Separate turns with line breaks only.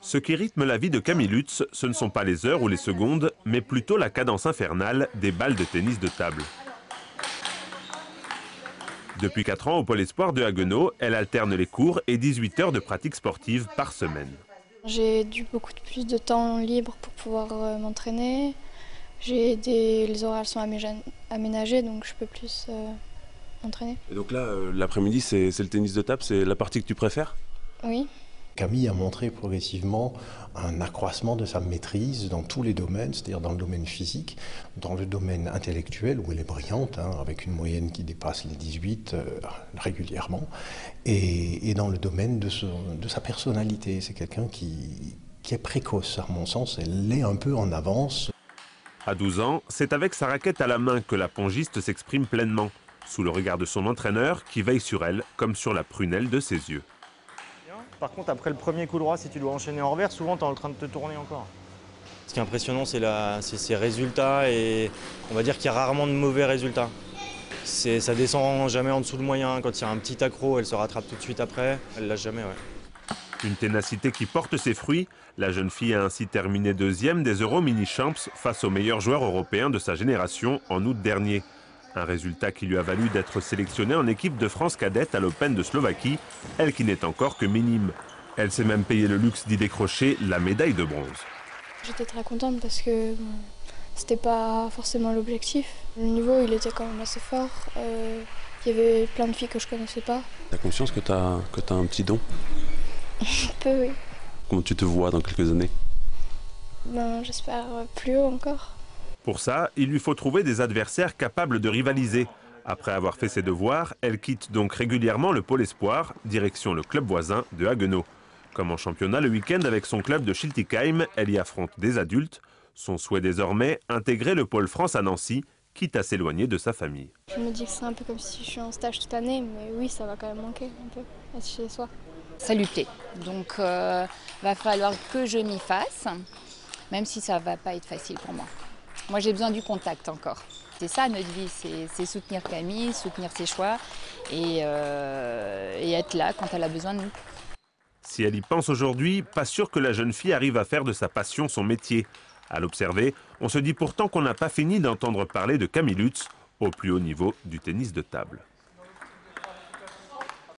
Ce qui rythme la vie de Camille Lutz, ce ne sont pas les heures ou les secondes, mais plutôt la cadence infernale des balles de tennis de table. Depuis 4 ans au Pôle Espoir de Haguenau, elle alterne les cours et 18 heures de pratique sportive par semaine.
J'ai beaucoup plus de temps libre pour pouvoir m'entraîner. Les horaires sont aménagés, donc je peux plus m'entraîner.
Et donc là, l'après-midi, c'est le tennis de table, c'est la partie que tu préfères?
Oui.
Camille a montré progressivement un accroissement de sa maîtrise dans tous les domaines, c'est-à-dire dans le domaine physique, dans le domaine intellectuel où elle est brillante, avec une moyenne qui dépasse les 18 régulièrement, et dans le domaine de sa personnalité. C'est quelqu'un qui est précoce, à mon sens, elle l'est un peu en avance.
À 12 ans, c'est avec sa raquette à la main que la pongiste s'exprime pleinement, sous le regard de son entraîneur qui veille sur elle comme sur la prunelle de ses yeux.
Par contre, après le premier coup droit, si tu dois enchaîner en revers, souvent tu es en train de te tourner encore. Ce qui est impressionnant, c'est ses résultats, et on va dire qu'il y a rarement de mauvais résultats. Ça descend jamais en dessous de moyen. Quand il y a un petit accro, elle se rattrape tout de suite après. Elle lâche jamais, ouais.
Une ténacité qui porte ses fruits. La jeune fille a ainsi terminé 2e des Euro Mini Champs face aux meilleurs joueurs européens de sa génération en août dernier. Un résultat qui lui a valu d'être sélectionnée en équipe de France cadette à l'Open de Slovaquie, elle qui n'est encore que minime. Elle s'est même payé le luxe d'y décrocher la médaille de bronze.
J'étais très contente parce que c'était pas forcément l'objectif. Le niveau, il était quand même assez fort. Il y avait plein de filles que je connaissais pas.
T'as conscience que t'as un petit don?
Un peu, oui.
Comment tu te vois dans quelques années?
J'espère plus haut encore.
Pour ça, il lui faut trouver des adversaires capables de rivaliser. Après avoir fait ses devoirs, elle quitte donc régulièrement le Pôle Espoir, direction le club voisin de Haguenau. Comme en championnat le week-end avec son club de Schiltigheim, elle y affronte des adultes. Son souhait désormais, intégrer le Pôle France à Nancy, quitte à s'éloigner de sa famille.
Je me dis que c'est un peu comme si je suis en stage toute l'année, mais oui, ça va quand même manquer un peu, être chez soi.
Ça lui plaît, donc va falloir que je m'y fasse, même si ça va pas être facile pour moi. Moi, j'ai besoin du contact encore. C'est ça notre vie, c'est soutenir Camille, soutenir ses choix et être là quand elle a besoin de nous.
Si elle y pense aujourd'hui, pas sûr que la jeune fille arrive à faire de sa passion son métier. À l'observer, on se dit pourtant qu'on n'a pas fini d'entendre parler de Camille Lutz au plus haut niveau du tennis de table.